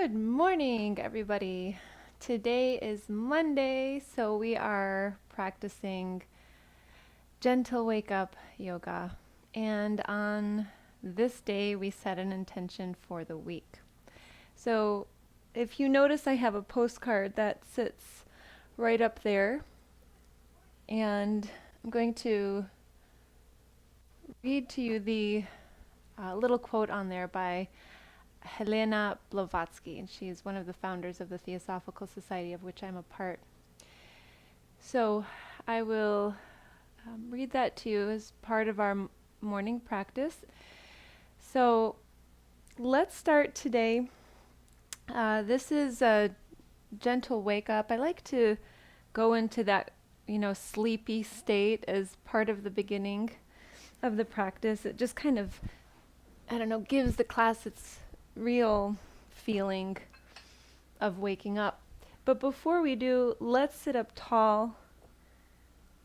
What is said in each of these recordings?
Good morning, everybody. Today is Monday, so we are practicing gentle wake up yoga. And on this day, we set an intention for the week. So if you notice, I have a postcard that sits right up there, and I'm going to read to you the little quote on there by Helena Blavatsky, and she is one of the founders of the Theosophical Society, of which I'm a part. So I will read that to you as part of our morning practice. So let's start today. This is a gentle wake up. I like to go into that, sleepy state as part of the beginning of the practice. It just kind of, gives the class its real feeling of waking up. But before we do, let's sit up tall,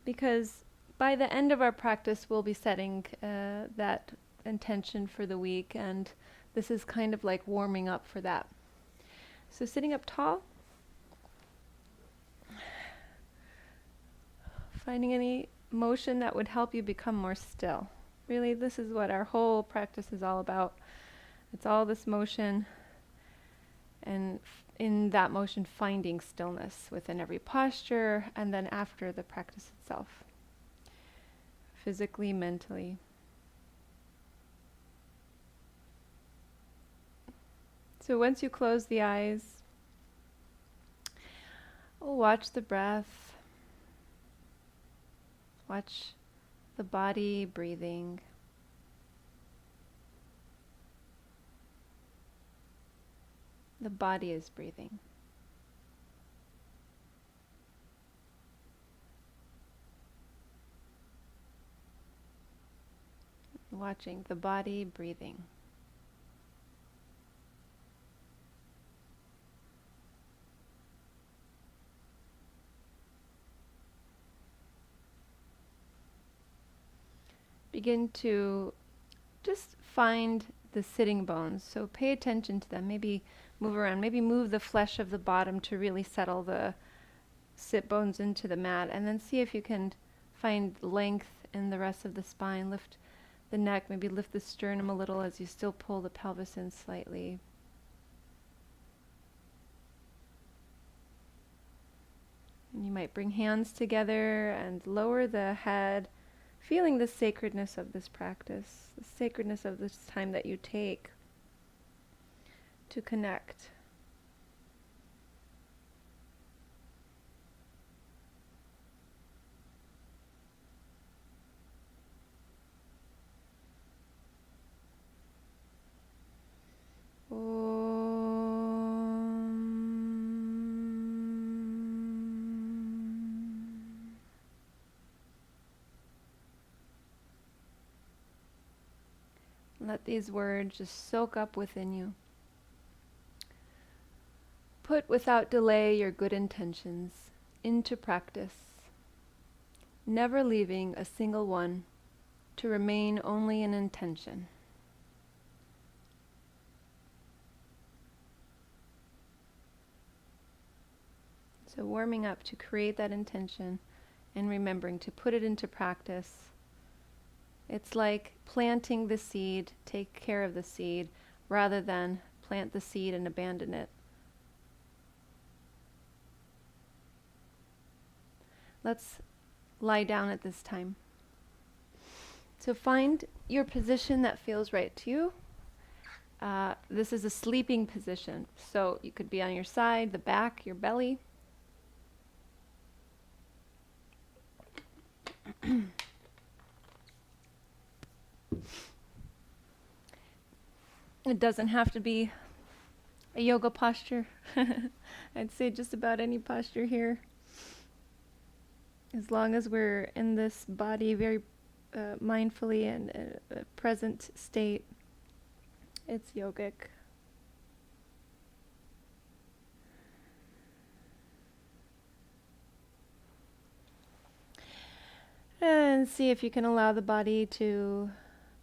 because by the end of our practice we'll be setting that intention for the week, and this is kind of like warming up for that. So sitting up tall, finding any motion that would help you become more still. Really, this is what our whole practice is all about. It's all this motion, and in that motion finding stillness within every posture, and then after the practice itself, physically, mentally. So once you close the eyes, watch the breath, watch the body breathing. The body is breathing. Watching the body breathing. Begin to just find the sitting bones. So pay attention to them. Maybe move around. Maybe move the flesh of the bottom to really settle the sit bones into the mat. And then see if you can find length in the rest of the spine. Lift the neck. Maybe lift the sternum a little as you still pull the pelvis in slightly. And you might bring hands together and lower the head, feeling the sacredness of this practice, the sacredness of this time that you take to connect. Let these words just soak up within you. Put without delay your good intentions into practice, never leaving a single one to remain only an intention. So warming up to create that intention and remembering to put it into practice. It's like planting the seed, take care of the seed, rather than plant the seed and abandon it. Let's lie down at this time. So find your position that feels right to you. This is a sleeping position, so you could be on your side, the back, your belly. It doesn't have to be a yoga posture. I'd say just about any posture here. As long as we're in this body very mindfully and a present state, it's yogic. And see if you can allow the body to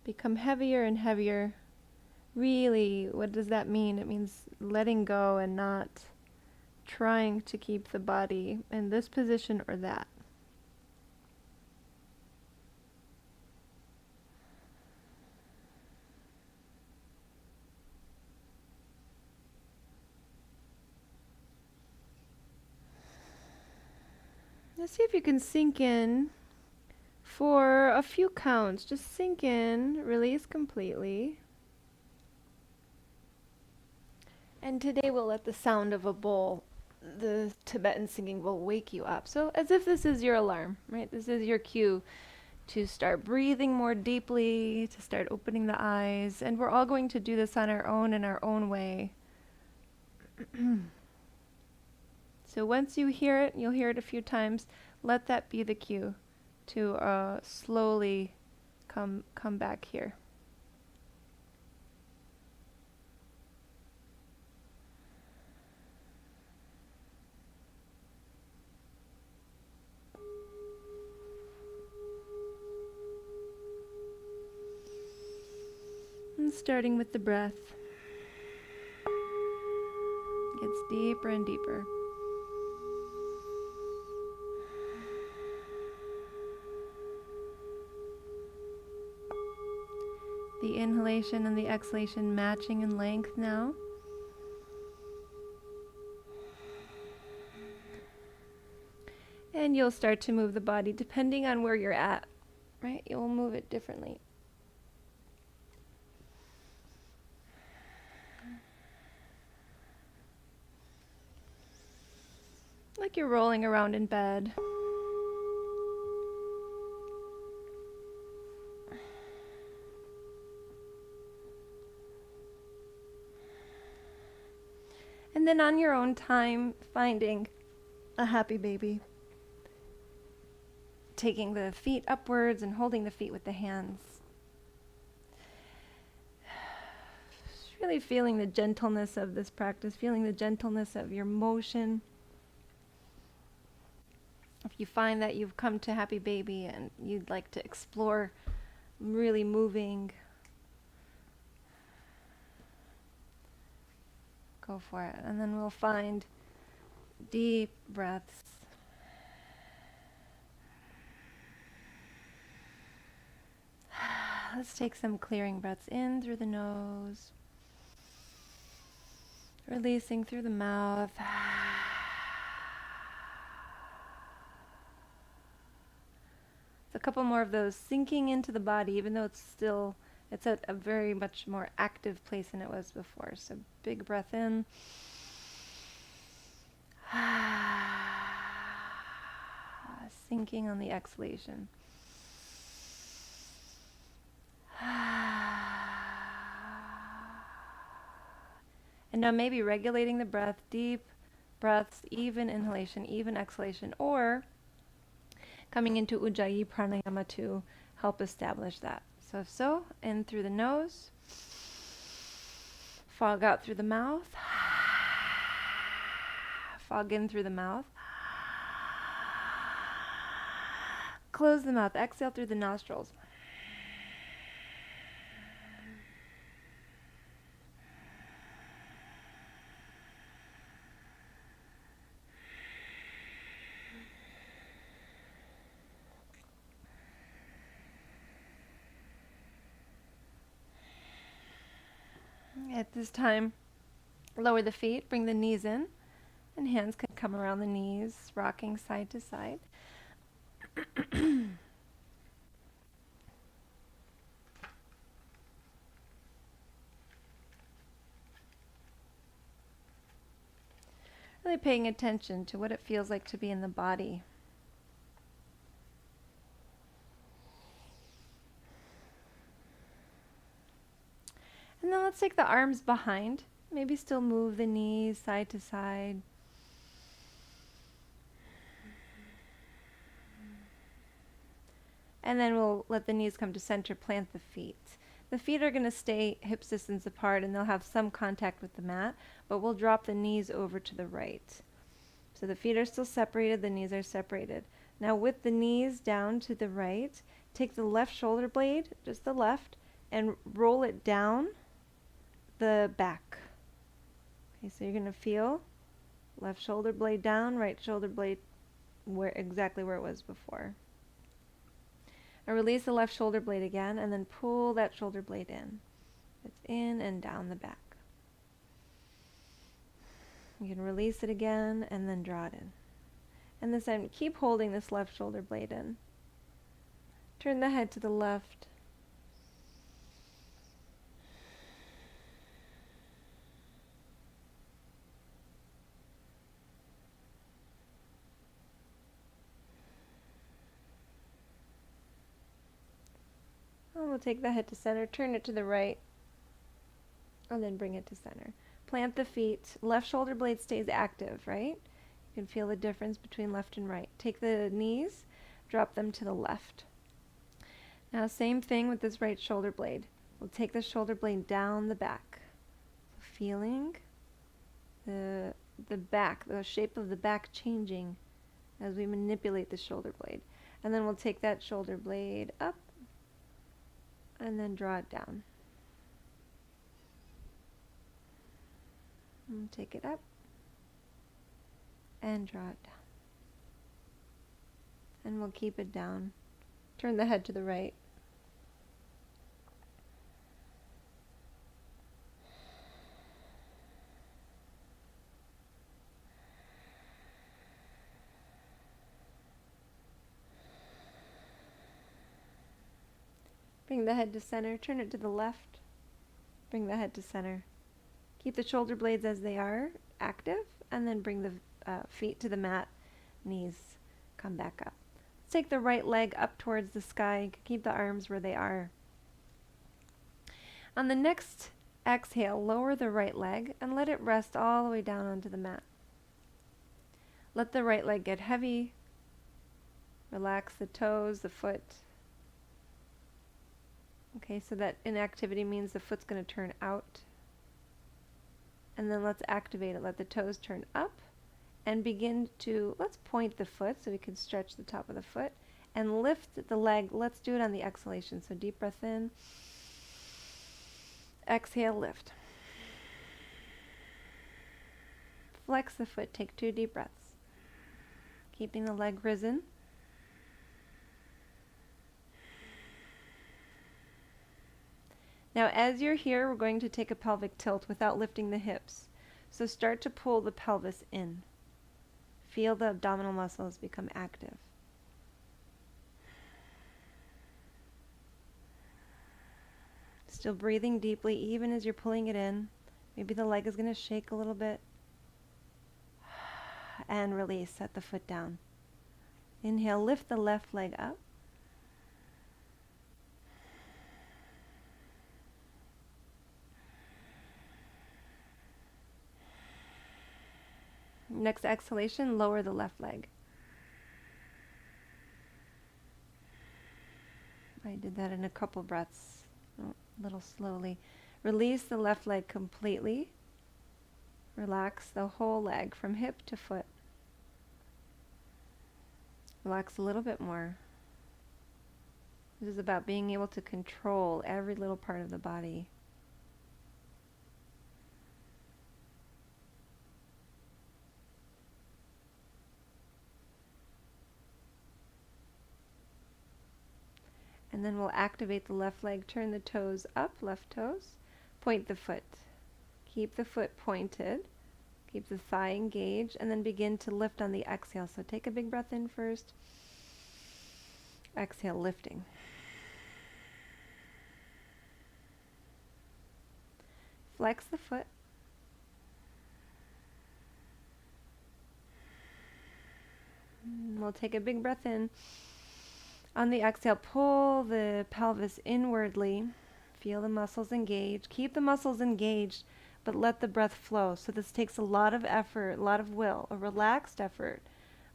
become heavier and heavier, really, what does that mean? It means letting go and not trying to keep the body in this position or that. Let's see if you can sink in for a few counts. Just sink in, release completely. And today we'll let the sound of a bowl, the Tibetan singing bowl, wake you up. So as if this is your alarm, right? This is your cue to start breathing more deeply, to start opening the eyes. And we're all going to do this on our own in our own way. So once you hear it, you'll hear it a few times, let that be the cue to slowly come back here. And starting with the breath, gets deeper and deeper. The inhalation and the exhalation matching in length now. And you'll start to move the body depending on where you're at, right? You'll move it differently. Like you're rolling around in bed. And then on your own time, finding a happy baby. Taking the feet upwards and holding the feet with the hands. Just really feeling the gentleness of this practice, feeling the gentleness of your motion. If you find that you've come to happy baby and you'd like to explore really moving, go for it. And then we'll find deep breaths. Let's take some clearing breaths in through the nose, releasing through the mouth. A couple more of those, sinking into the body, even though it's at a very much more active place than it was before. So big breath in. Sinking on the exhalation. And now maybe regulating the breath, deep breaths, even inhalation, even exhalation, or coming into Ujjayi Pranayama to help establish that. So, in through the nose, fog out through the mouth, fog in through the mouth, close the mouth, exhale through the nostrils. At this time, lower the feet, bring the knees in, and hands can come around the knees, rocking side to side. Really paying attention to what it feels like to be in the body. And then let's take the arms behind. Maybe still move the knees side to side. And then we'll let the knees come to center, plant the feet. The feet are going to stay hip distance apart and they'll have some contact with the mat, but we'll drop the knees over to the right. So the feet are still separated, the knees are separated. Now with the knees down to the right, take the left shoulder blade, just the left, and roll it down the back. Okay, so you're going to feel left shoulder blade down, right shoulder blade exactly where it was before. And release the left shoulder blade again, and then pull that shoulder blade in. It's in and down the back. You can release it again and then draw it in. And this time, keep holding this left shoulder blade in. Turn the head to the left. And we'll take the head to center, turn it to the right, and then bring it to center. Plant the feet. Left shoulder blade stays active, right? You can feel the difference between left and right. Take the knees, drop them to the left. Now same thing with this right shoulder blade. We'll take the shoulder blade down the back. Feeling the back, the shape of the back changing as we manipulate the shoulder blade. And then we'll take that shoulder blade up and then draw it down. And take it up and draw it down. And we'll keep it down. Turn the head to the right. Bring the head to center, turn it to the left, bring the head to center. Keep the shoulder blades as they are, active, and then bring the feet to the mat, knees come back up. Let's take the right leg up towards the sky, keep the arms where they are. On the next exhale, lower the right leg and let it rest all the way down onto the mat. Let the right leg get heavy, relax the toes, the foot. Okay, so that inactivity means the foot's going to turn out. And then let's activate it. Let the toes turn up and begin to, let's point the foot so we can stretch the top of the foot and lift the leg. Let's do it on the exhalation. So deep breath in, exhale, lift. Flex the foot, take 2 deep breaths. Keeping the leg risen. Now as you're here, we're going to take a pelvic tilt without lifting the hips. So start to pull the pelvis in. Feel the abdominal muscles become active. Still breathing deeply even as you're pulling it in. Maybe the leg is going to shake a little bit. And release, set the foot down. Inhale, lift the left leg up. Next exhalation, lower the left leg. I did that in a couple breaths, a little slowly. Release the left leg completely. Relax the whole leg from hip to foot. Relax a little bit more. This is about being able to control every little part of the body. And then we'll activate the left leg, turn the toes up, left toes, point the foot. Keep the foot pointed, keep the thigh engaged, and then begin to lift on the exhale. So take a big breath in first. Exhale, lifting. Flex the foot. We'll take a big breath in. On the exhale, pull the pelvis inwardly. Feel the muscles engaged. Keep the muscles engaged, but let the breath flow. So this takes a lot of effort, a lot of will, a relaxed effort,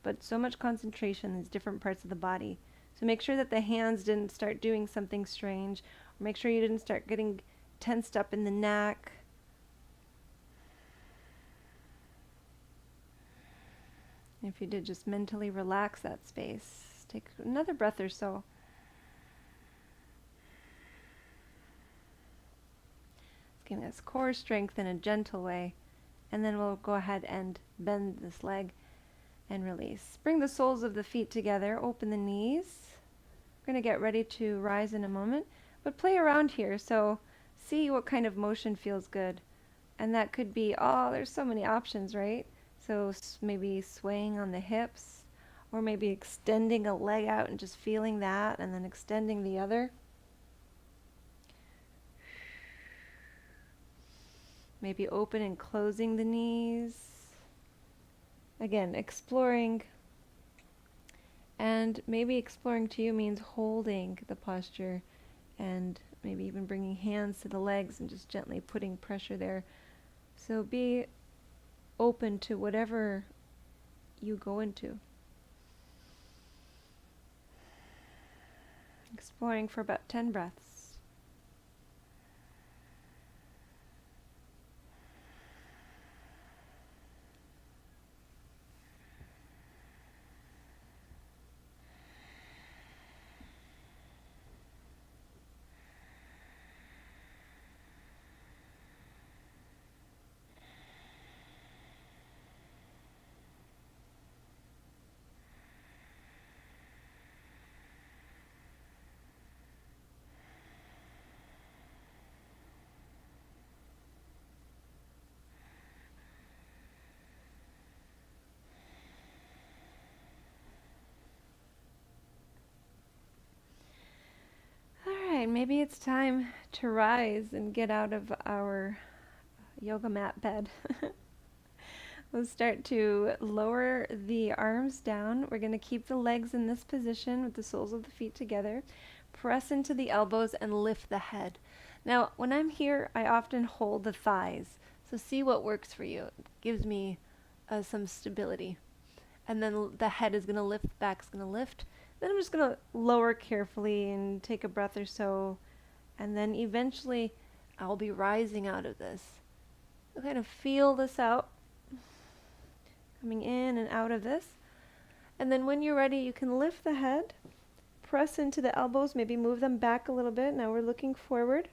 but so much concentration in these different parts of the body. So make sure that the hands didn't start doing something strange, or make sure you didn't start getting tensed up in the neck. If you did, just mentally relax that space. Take another breath or so. Getting this core strength in a gentle way. And then we'll go ahead and bend this leg and release. Bring the soles of the feet together, open the knees. We're going to get ready to rise in a moment, but play around here. So see what kind of motion feels good. And that could be, oh, there's so many options, right? So maybe swaying on the hips, or maybe extending a leg out and just feeling that, and then extending the other. Maybe open and closing the knees. Again, exploring. And maybe exploring to you means holding the posture and maybe even bringing hands to the legs and just gently putting pressure there. So be open to whatever you go into. Exploring for about 10 breaths. Maybe it's time to rise and get out of our yoga mat bed. We'll start to lower the arms down. We're going to keep the legs in this position with the soles of the feet together. Press into the elbows and lift the head. Now, when I'm here, I often hold the thighs. So see what works for you. It gives me some stability. And then the head is going to lift, the back's going to lift. Then I'm just going to lower carefully and take a breath or so. And then eventually I'll be rising out of this. So kind of feel this out. Coming in and out of this. And then when you're ready, you can lift the head. Press into the elbows, maybe move them back a little bit. Now we're looking forward.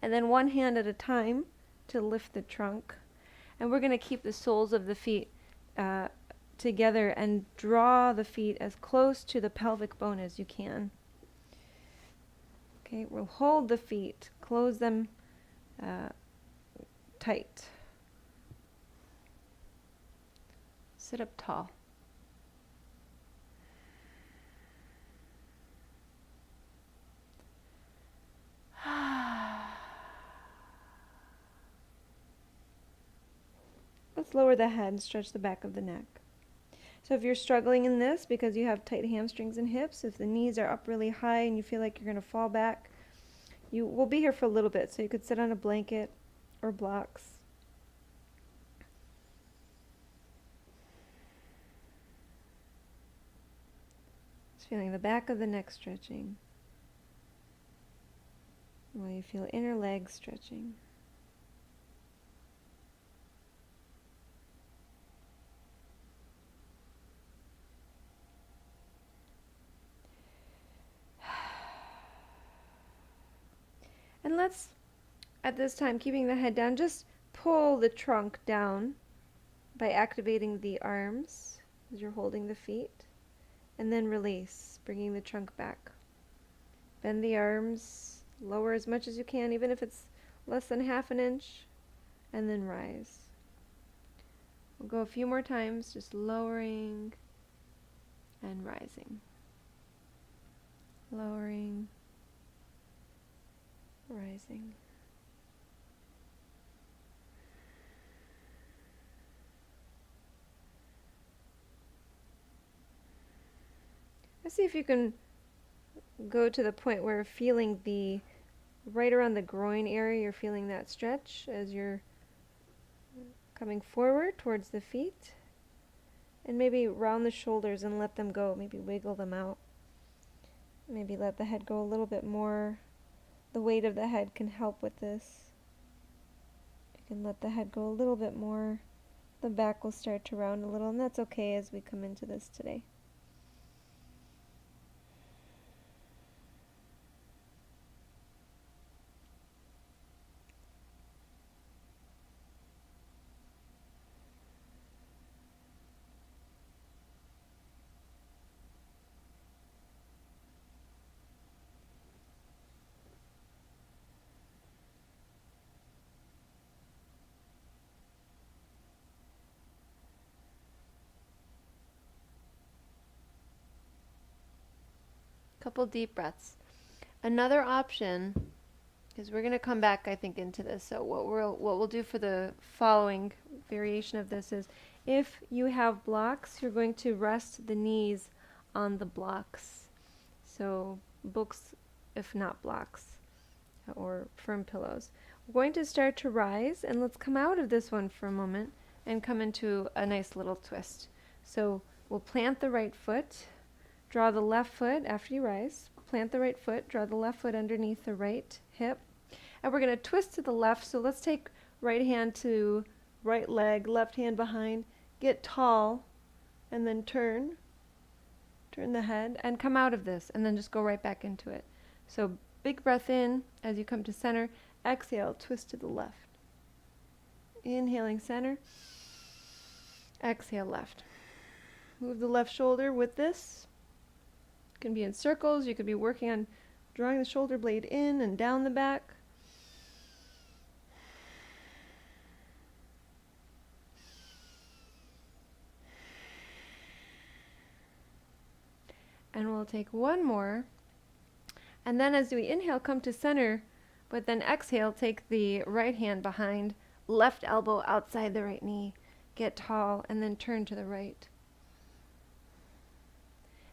And then one hand at a time to lift the trunk. And we're going to keep the soles of the feet together and draw the feet as close to the pelvic bone as you can. Okay, we'll hold the feet, close them tight. Sit up tall. Let's lower the head and stretch the back of the neck. So if you're struggling in this because you have tight hamstrings and hips, if the knees are up really high and you feel like you're going to fall back, you will be here for a little bit. So you could sit on a blanket or blocks. Just feeling the back of the neck stretching while you feel inner legs stretching. And let's, at this time, keeping the head down, just pull the trunk down by activating the arms as you're holding the feet. And then release, bringing the trunk back. Bend the arms, lower as much as you can, even if it's less than ½ an inch, and then rise. We'll go a few more times, just lowering and rising. Lowering, rising. Let's see if you can go to the point where feeling the, right around the groin area, you're feeling that stretch as you're coming forward towards the feet. And maybe round the shoulders and let them go, maybe wiggle them out. Maybe let the head go a little bit more. The weight of the head can help with this. You can let the head go a little bit more. The back will start to round a little, and that's okay as we come into this today. Couple deep breaths. Another option, because we're going to come back, I think, into this. So what we'll do for the following variation of this is, if you have blocks, you're going to rest the knees on the blocks. So books, if not blocks, or firm pillows. We're going to start to rise, and let's come out of this one for a moment and come into a nice little twist. So we'll plant the right foot, draw the left foot after you rise, plant the right foot, draw the left foot underneath the right hip, and we're going to twist to the left. So let's take right hand to right leg, left hand behind, get tall, and then turn the head, and come out of this, and then just go right back into it. So big breath in as you come to center, exhale, twist to the left. Inhaling center, exhale left. Move the left shoulder with this. It can be in circles, you could be working on drawing the shoulder blade in and down the back. And we'll take one more. And then as we inhale, come to center, but then exhale, take the right hand behind, left elbow outside the right knee, get tall, and then turn to the right.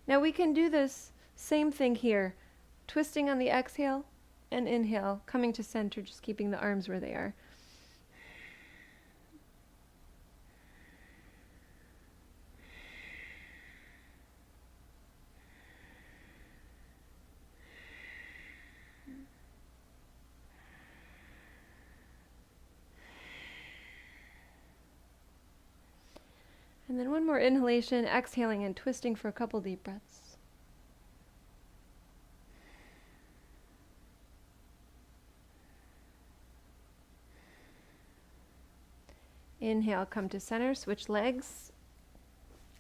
Now we can do this same thing here, twisting on the exhale and inhale, coming to center, just keeping the arms where they are. And then one more inhalation, exhaling and twisting for a couple deep breaths. Inhale, come to center, switch legs.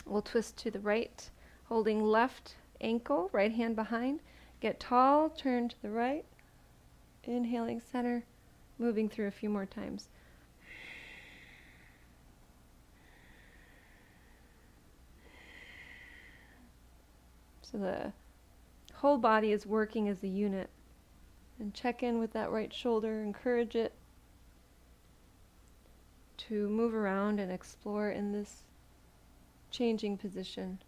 We'll twist to the right, holding left ankle, right hand behind. Get tall, turn to the right. Inhaling center, moving through a few more times. So the whole body is working as a unit. And check in with that right shoulder, encourage it to move around and explore in this changing position.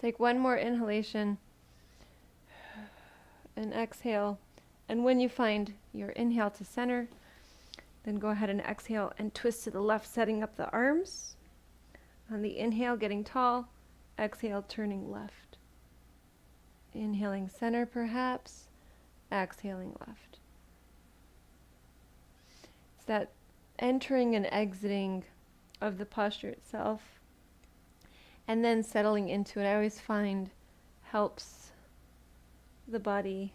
Take one more inhalation and exhale. And when you find your inhale to center, then go ahead and exhale and twist to the left, setting up the arms. On the inhale, getting tall. Exhale, turning left. Inhaling center perhaps. Exhaling left. It's that entering and exiting of the posture itself, and then settling into it, I always find helps the body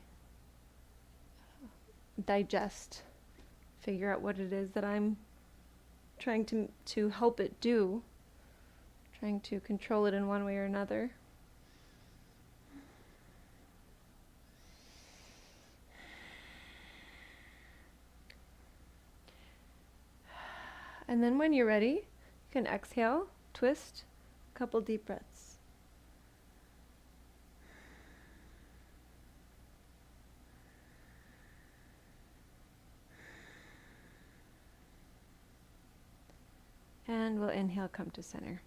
digest, figure out what it is that I'm trying to help it do, trying to control it in one way or another. And then when you're ready, you can exhale, twist, couple deep breaths. And we'll inhale, come to center.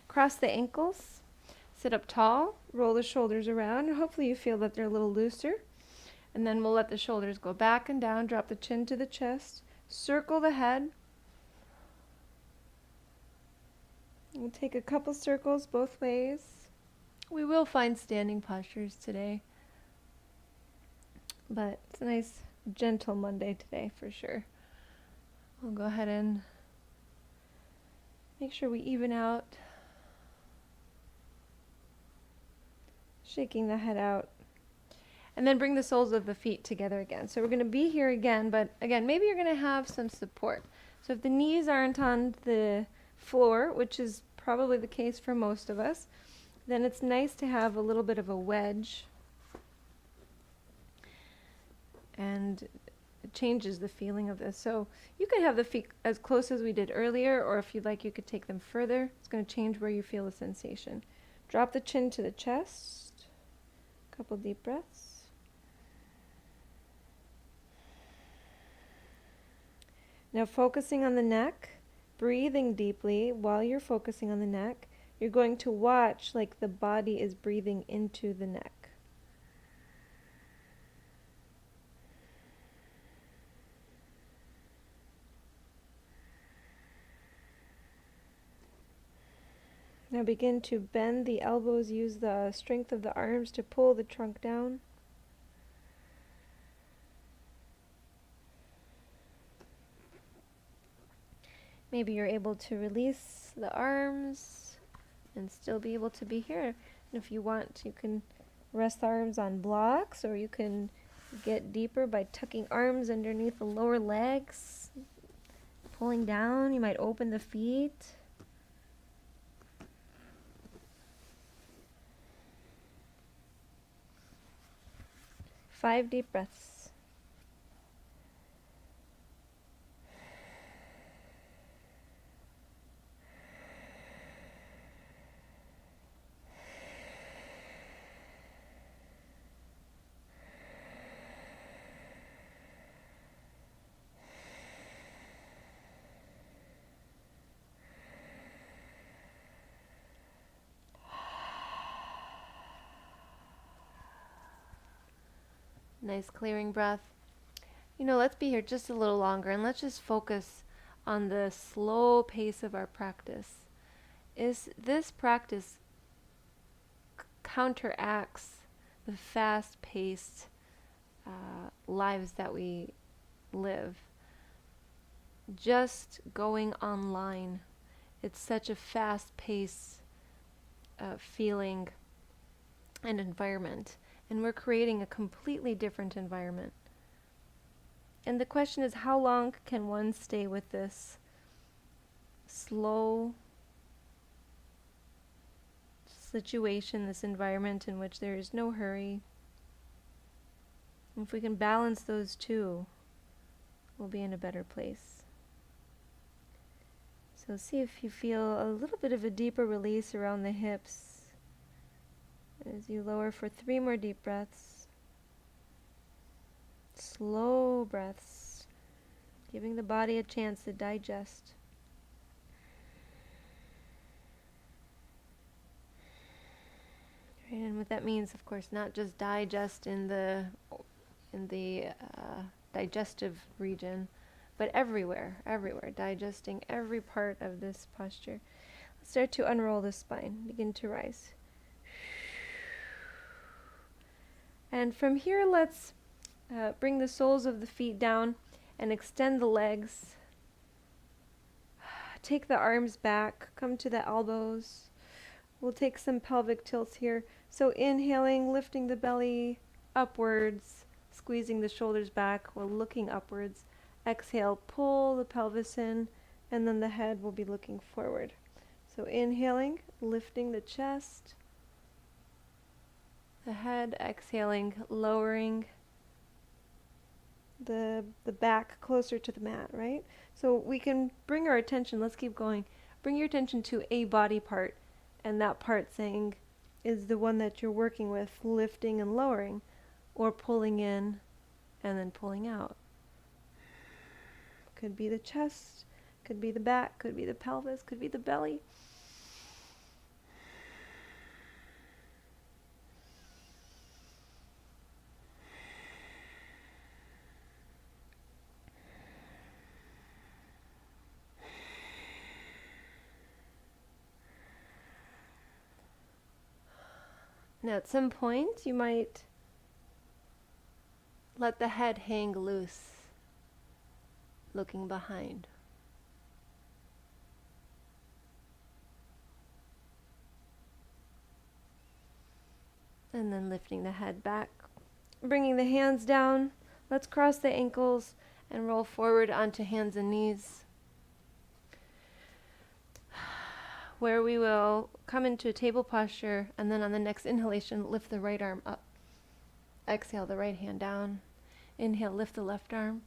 Cross the ankles, sit up tall, roll the shoulders around, and hopefully you feel that they're a little looser. And then we'll let the shoulders go back and down, drop the chin to the chest, circle the head. We'll take a couple circles both ways. We will find standing postures today, but it's a nice, gentle Monday today for sure. We'll go ahead and make sure we even out, shaking the head out, and then bring the soles of the feet together again. So we're going to be here again, but again, maybe you're going to have some support. So if the knees aren't on the floor, which is probably the case for most of us, Then it's nice to have a little bit of a wedge, and it changes the feeling of this. So you can have the feet as close as we did earlier, or if you'd like, you could take them further. It's going to change where you feel the sensation. Drop the chin to the chest. Couple deep breaths. Now focusing on the neck, breathing deeply while you're focusing on the neck. You're going to watch like the body is breathing into the neck. Now begin to bend the elbows, use the strength of the arms to pull the trunk down. Maybe you're able to release the arms and still be able to be here. And if you want, you can rest the arms on blocks, or you can get deeper by tucking arms underneath the lower legs, pulling down. You might open the feet. Five deep breaths. Nice clearing breath. You know, let's be here just a little longer, and let's just focus on the slow pace of our practice. This practice counteracts the fast-paced lives that we live. Just going online, it's such a fast-paced feeling and environment, and we're creating a completely different environment. And the question is, how long can one stay with this slow situation, this environment in which there is no hurry? If we can balance those two, we'll be in a better place. So see if you feel a little bit of a deeper release around the hips as you lower for 3 more deep breaths. Slow breaths, giving the body a chance to digest. Right, and what that means, of course, not just digest in the digestive region, but everywhere, digesting every part of this posture. Let's start to unroll the spine, begin to rise. And from here, let's bring the soles of the feet down and extend the legs. Take the arms back, come to the elbows. We'll take some pelvic tilts here. So inhaling, lifting the belly upwards, squeezing the shoulders back while looking upwards. Exhale, pull the pelvis in, and then the head will be looking forward. So inhaling, lifting the chest, the head, exhaling, lowering the back closer to the mat, right? So we can bring our attention, let's keep going, bring your attention to a body part, and that part saying is the one that you're working with, lifting and lowering, or pulling in and then pulling out. Could be the chest, could be the back, could be the pelvis, could be the belly. Now at some point you might let the head hang loose, looking behind. And then lifting the head back, bringing the hands down. Let's cross the ankles and roll forward onto hands and knees. where we will come into a table posture, and then on the next inhalation, lift the right arm up. Exhale the right hand down. Inhale, lift the left arm.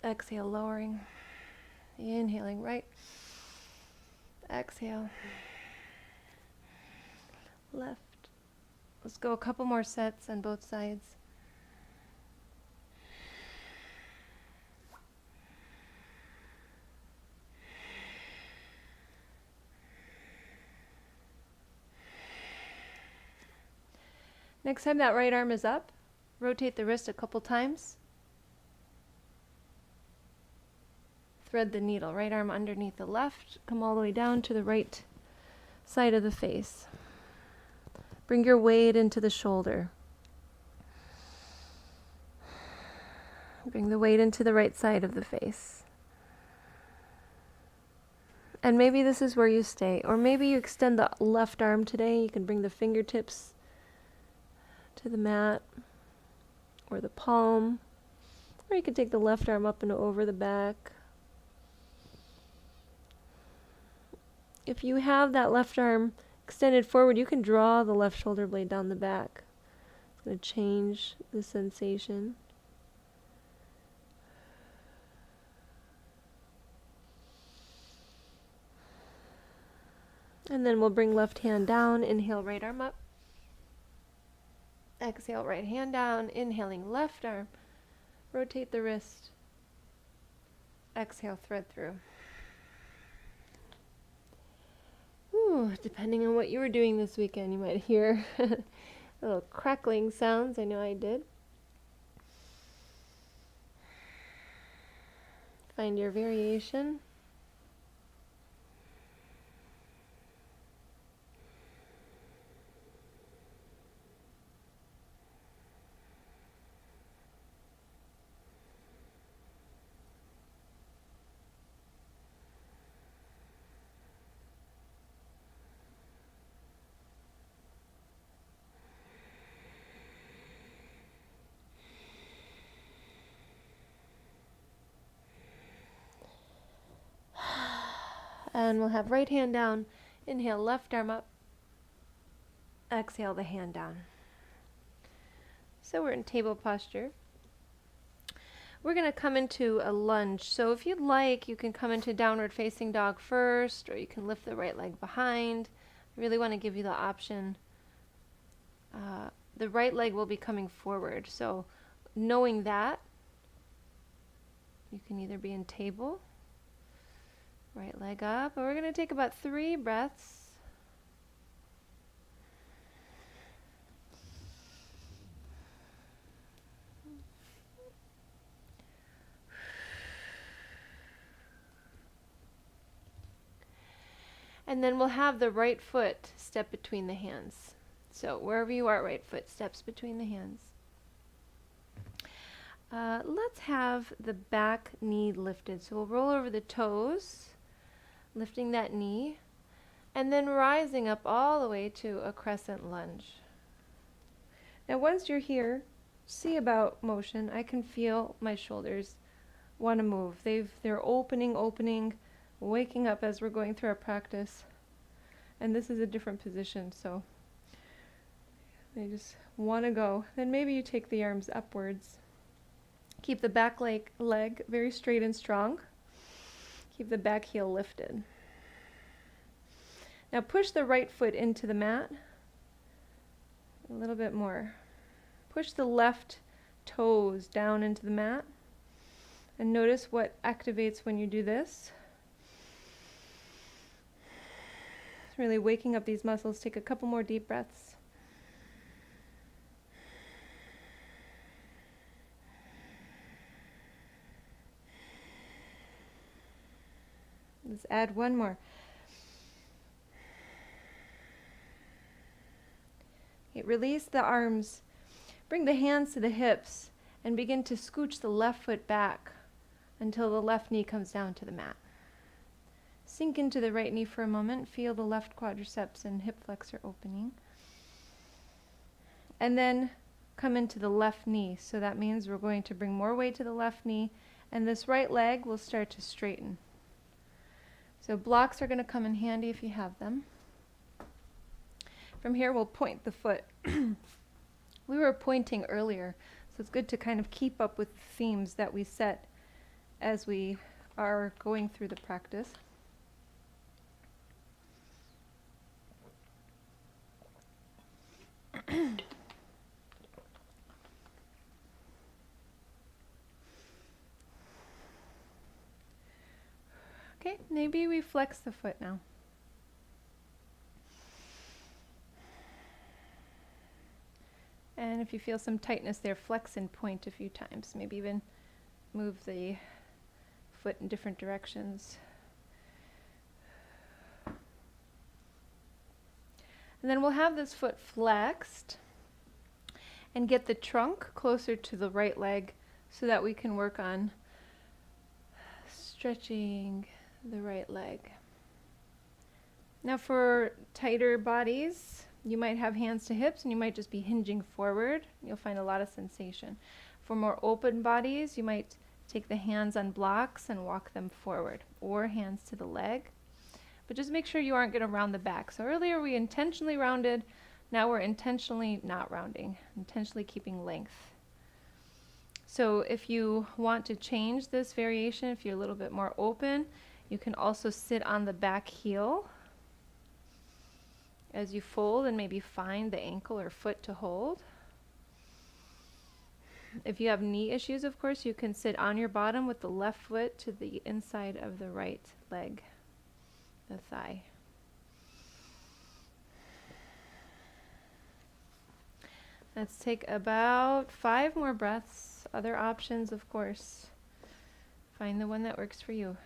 Exhale, lowering. Inhaling right. Exhale. Left. Let's go a couple more sets on both sides. Next time that right arm is up, rotate the wrist a couple times. Thread the needle, right arm underneath the left, come all the way down to the right side of the face. Bring your weight into the shoulder. Bring the weight into the right side of the face. And maybe this is where you stay, or maybe you extend the left arm today. You can bring the fingertips to the mat or the palm, or you can take the left arm up and over the back. If you have that left arm extended forward, you can draw the left shoulder blade down the back. It's going to change the sensation. And then we'll bring left hand down, inhale right arm up. Exhale, right hand down, inhaling left arm. Rotate the wrist. Exhale, thread through. Ooh, depending on what you were doing this weekend, you might hear little crackling sounds. I know I did. Find your variation. And we'll have right hand down. Inhale, left arm up. Exhale, the hand down. So we're in table posture. We're going to come into a lunge. So if you'd like, you can come into downward facing dog first, or you can lift the right leg behind. I really want to give you the option. The right leg will be coming forward. So knowing that, you can either be in table, right leg up, and we're going to take about 3 breaths. And then we'll have the right foot step between the hands. So wherever you are, right foot steps between the hands. Let's have the back knee lifted. So we'll roll over the toes, lifting that knee, and then rising up all the way to a crescent lunge. Now once you're here, see about motion. I can feel my shoulders want to move. They're opening, waking up as we're going through our practice. And this is a different position, so they just want to go. Then maybe you take the arms upwards. Keep the back leg very straight and strong. Keep the back heel lifted. Now push the right foot into the mat. A little bit more. Push the left toes down into the mat. And notice what activates when you do this. Really waking up these muscles. Take a couple more deep breaths. Let's add one more. Okay, release the arms. Bring the hands to the hips and begin to scooch the left foot back until the left knee comes down to the mat. Sink into the right knee for a moment. Feel the left quadriceps and hip flexor opening. And then come into the left knee. So that means we're going to bring more weight to the left knee, and this right leg will start to straighten. So blocks are going to come in handy if you have them. From here we'll point the foot. We were pointing earlier, so it's good to kind of keep up with the themes that we set as we are going through the practice. Okay, maybe we flex the foot now. And if you feel some tightness there, flex and point a few times. Maybe even move the foot in different directions. And then we'll have this foot flexed and get the trunk closer to the right leg so that we can work on stretching the right leg. Now for tighter bodies, you might have hands to hips and you might just be hinging forward. You'll find a lot of sensation. For more open bodies, you might take the hands on blocks and walk them forward, or hands to the leg. But just make sure you aren't going to round the back. So earlier we intentionally rounded, now we're intentionally not rounding, intentionally keeping length. So if you want to change this variation, if you're a little bit more open, you can also sit on the back heel as you fold and maybe find the ankle or foot to hold. If you have knee issues, of course, you can sit on your bottom with the left foot to the inside of the right leg, the thigh. Let's take about 5 more breaths. Other options, of course. Find the one that works for you.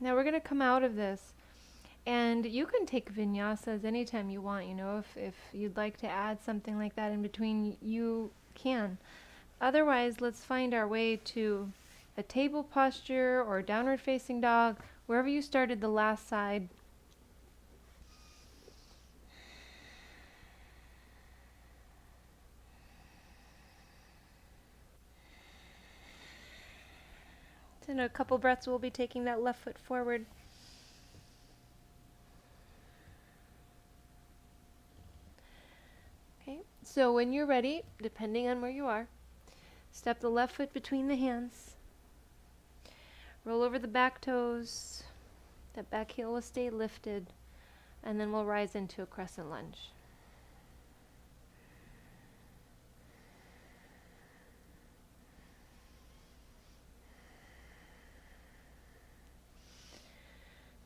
Now we're going to come out of this, and you can take vinyasas anytime you want. You know, if you'd like to add something like that in between, you can. Otherwise, let's find our way to a table posture or downward facing dog, wherever you started the last side. In a couple breaths, we'll be taking that left foot forward. Okay, so when you're ready, depending on where you are, step the left foot between the hands. Roll over the back toes. That back heel will stay lifted. And then we'll rise into a crescent lunge.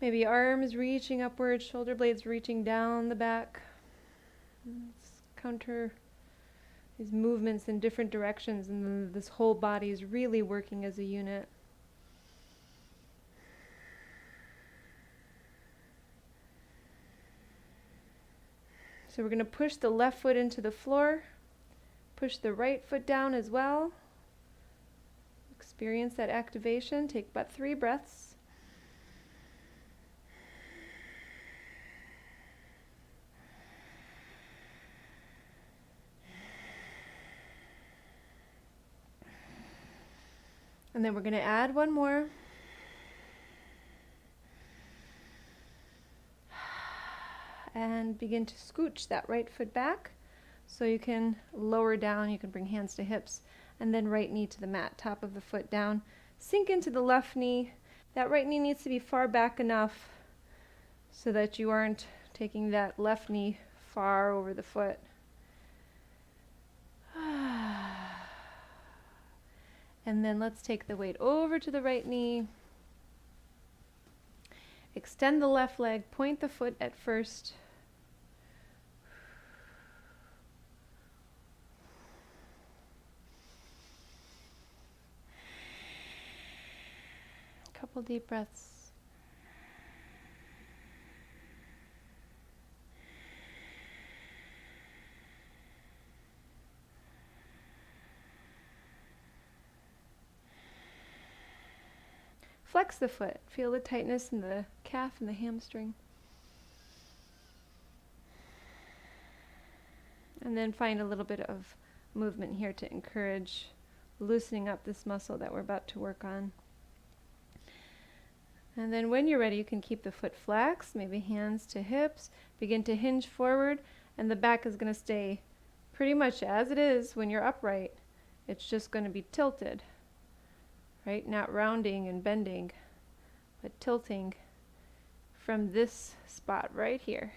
Maybe arms reaching upward, shoulder blades reaching down the back. Let's counter these movements in different directions, and then this whole body is really working as a unit. So we're going to push the left foot into the floor, push the right foot down as well. Experience that activation. Take about 3 breaths. And then we're going to add one more. And begin to scooch that right foot back. So you can lower down, you can bring hands to hips, and then right knee to the mat, top of the foot down. Sink into the left knee. That right knee needs to be far back enough so that you aren't taking that left knee far over the foot. And then let's take the weight over to the right knee. Extend the left leg, point the foot at first. Couple deep breaths. flex the foot. Feel the tightness in the calf and the hamstring. And then find a little bit of movement here to encourage loosening up this muscle that we're about to work on. And then when you're ready, you can keep the foot flexed, maybe hands to hips, begin to hinge forward, and the back is going to stay pretty much as it is when you're upright. It's just going to be tilted, right? Not rounding and bending, but tilting from this spot right here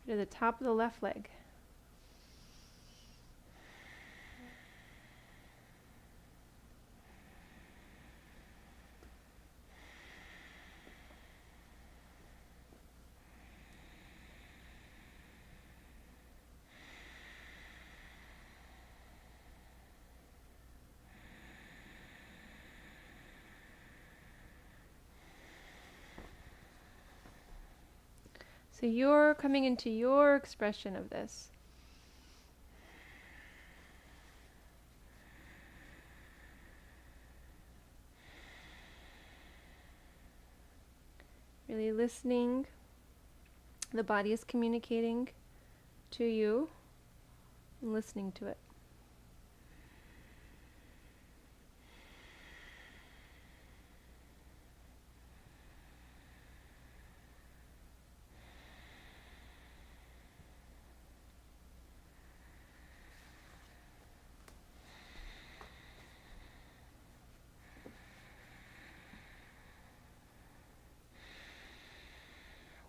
to the top of the left leg. So you're coming into your expression of this. Really listening. The body is communicating to you and listening to it.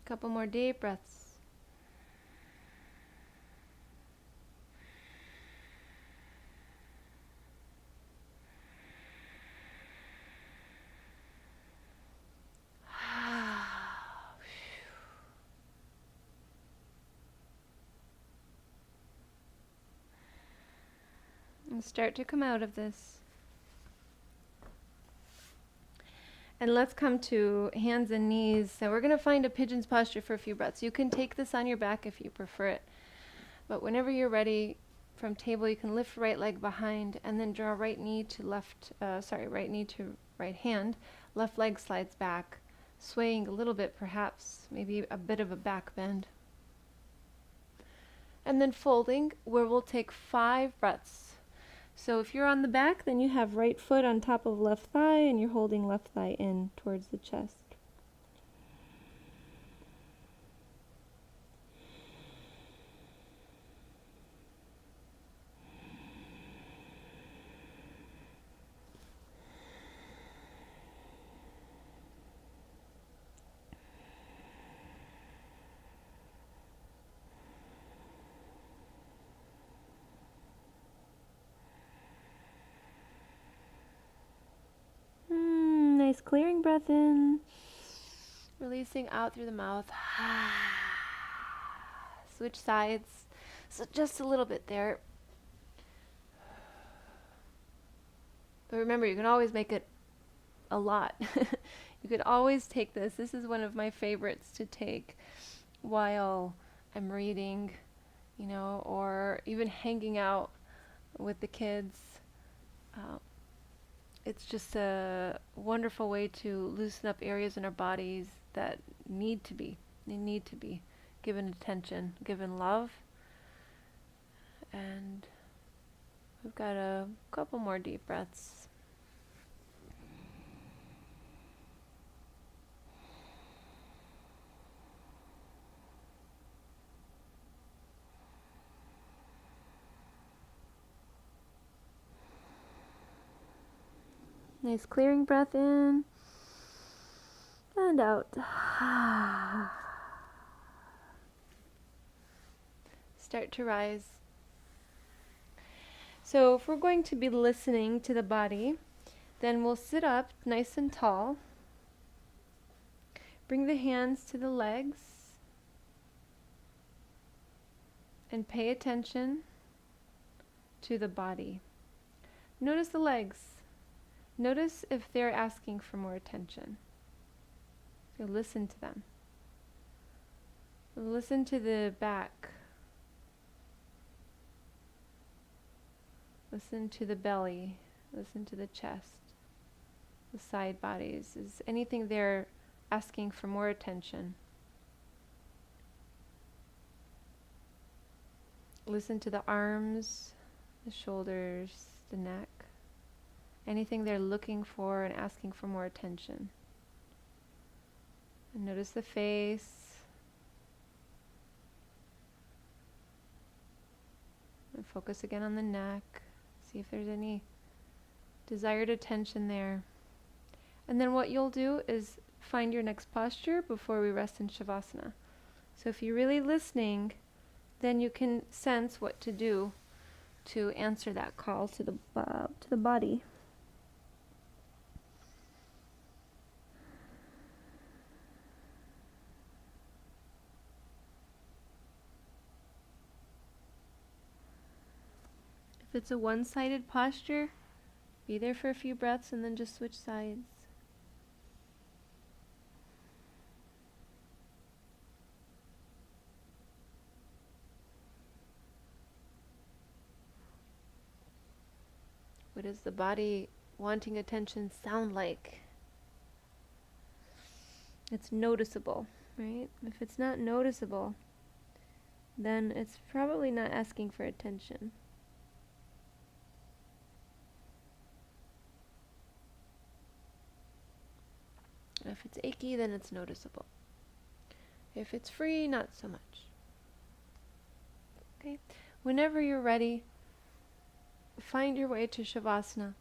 Couple more deep breaths. And start to come out of this. And let's come to hands and knees. So we're going to find a pigeon's posture for a few breaths. You can take this on your back if you prefer it. But whenever you're ready, from table, you can lift right leg behind and then draw right knee to right knee to right hand. Left leg slides back, swaying a little bit perhaps, maybe a bit of a back bend. And then folding, where we'll take 5 breaths. So if you're on the back, then you have right foot on top of left thigh and you're holding left thigh in towards the chest. Nice clearing breath in, releasing out through the mouth. Switch sides, so just a little bit there. But remember, you can always make it a lot. You could always take this. This is one of my favorites to take while I'm reading, or even hanging out with the kids. It's just a wonderful way to loosen up areas in our bodies that need to be given attention, given love. And we've got a couple more deep breaths. Nice clearing breath in and out. Start to rise. So if we're going to be listening to the body, then we'll sit up nice and tall. Bring the hands to the legs and pay attention to the body. Notice the legs. Notice if they're asking for more attention. So listen to them. Listen to the back. Listen to the belly. Listen to the chest. the side bodies. Is anything there asking for more attention? Listen to the arms, the shoulders, the neck. Anything they're looking for and asking for more attention. And notice the face. And focus again on the neck. See if there's any desired attention there. And then what you'll do is find your next posture before we rest in Shavasana. So if you're really listening, then you can sense what to do to answer that call to the body. If it's a one-sided posture, be there for a few breaths and then just switch sides. What does the body wanting attention sound like? It's noticeable, right? If it's not noticeable, then it's probably not asking for attention. If it's achy, then it's noticeable. If it's free, not so much. Okay? Whenever you're ready, find your way to Shavasana.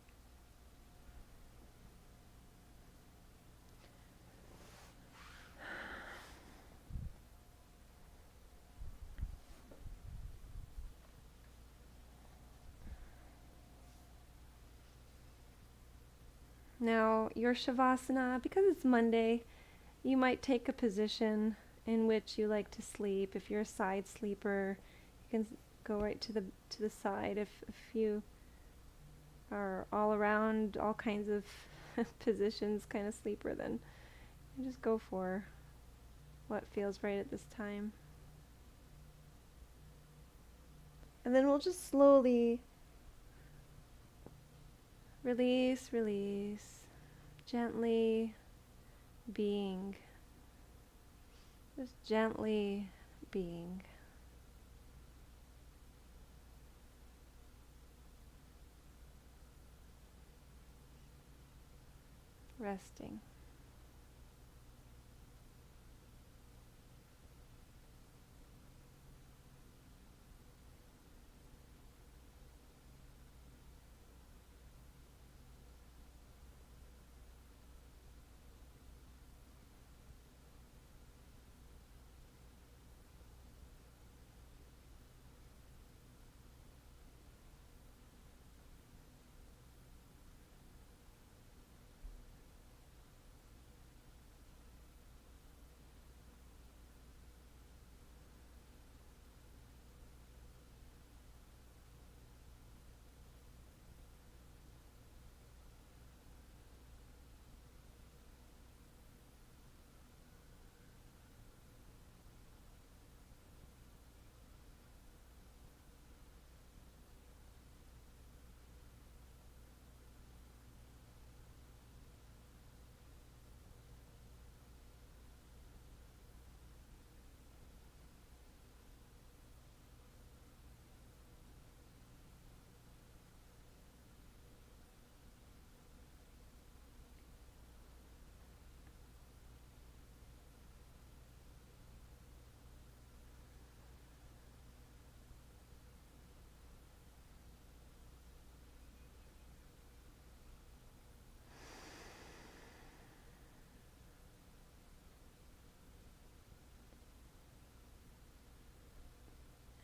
Now, your Shavasana, because it's Monday, you might take a position in which you like to sleep. If you're a side sleeper, you can go right to the side. If you are all around, all kinds of positions kind of sleeper, then you just go for what feels right at this time. And then we'll just slowly release, gently being, just gently being. Resting.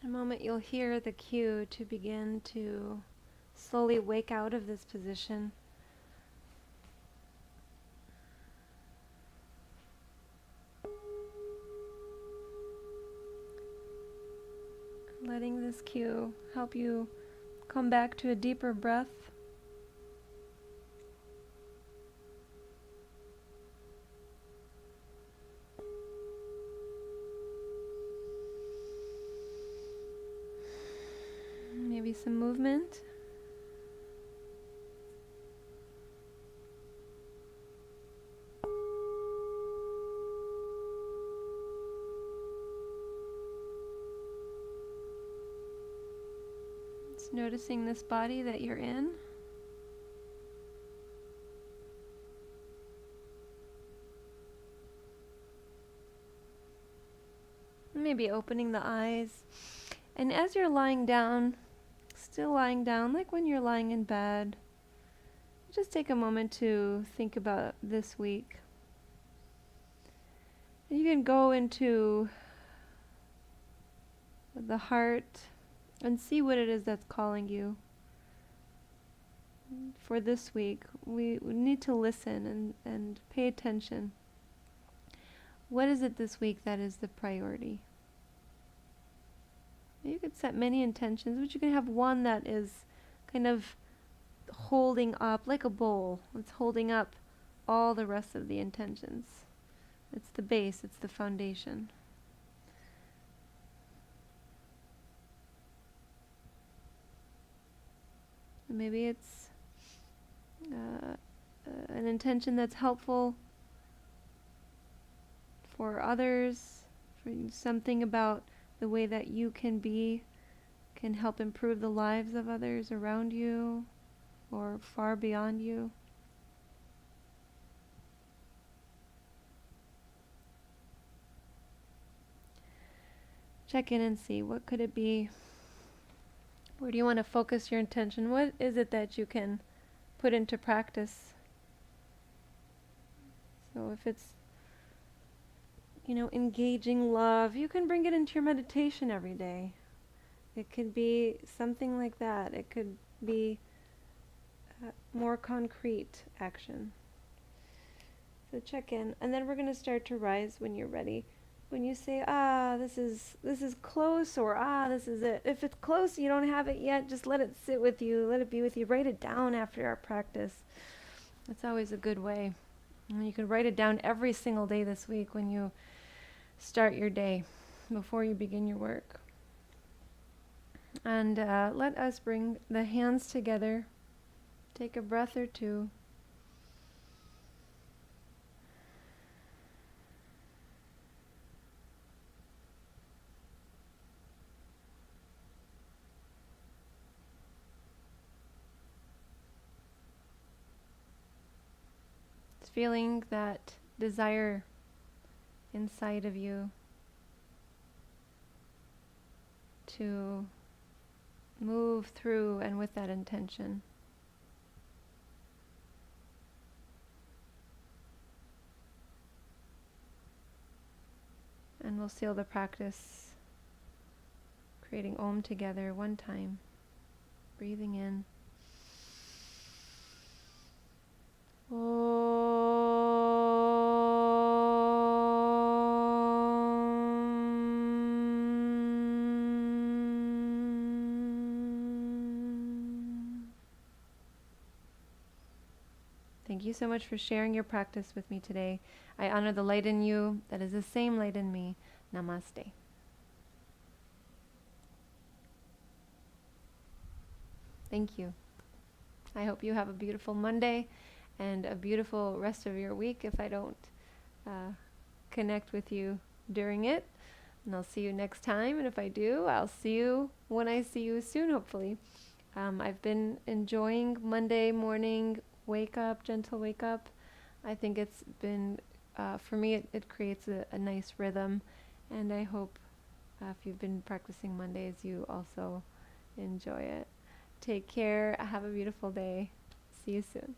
In a moment you'll hear the cue to begin to slowly wake out of this position. Letting this cue help you come back to a deeper breath. Maybe some movement. Just noticing this body that you're in. Maybe opening the eyes. And as you're lying down, still lying down, like when you're lying in bed, just take a moment to think about this week. And you can go into the heart and see what it is that's calling you. For this week, we need to listen and pay attention. What is it this week that is the priority? You could set many intentions, but you can have one that is kind of holding up, like a bowl. It's holding up all the rest of the intentions. It's the base, it's the foundation. And maybe it's an intention that's helpful for others, for something about the way that you can help improve the lives of others around you or far beyond you. Check in and see, what could it be? Where do you want to focus your intention? What is it that you can put into practice? So if it's engaging love, you can bring it into your meditation every day. It could be something like that. It could be more concrete action. So check in, and then we're going to start to rise when you're ready. When you say, this is close, or this is it. If it's close, you don't have it yet, just let it sit with you, let it be with you. Write it down after our practice. That's always a good way. And you can write it down every single day this week when you start your day, before you begin your work. And let us bring the hands together. Take a breath or two. It's feeling that desire inside of you to move through and with that intention. And we'll seal the practice, creating Om together one time. Breathing in. Thank you so much for sharing your practice with me today. I honor the light in you that is the same light in me. Namaste. Thank you. I hope you have a beautiful Monday and a beautiful rest of your week if I don't connect with you during it. And I'll see you next time. And if I do, I'll see you when I see you soon, hopefully. I've been enjoying Monday morning gentle wake up. I think it's been, for me, it creates a nice rhythm. And I hope if you've been practicing Mondays, you also enjoy it. Take care. Have a beautiful day. See you soon.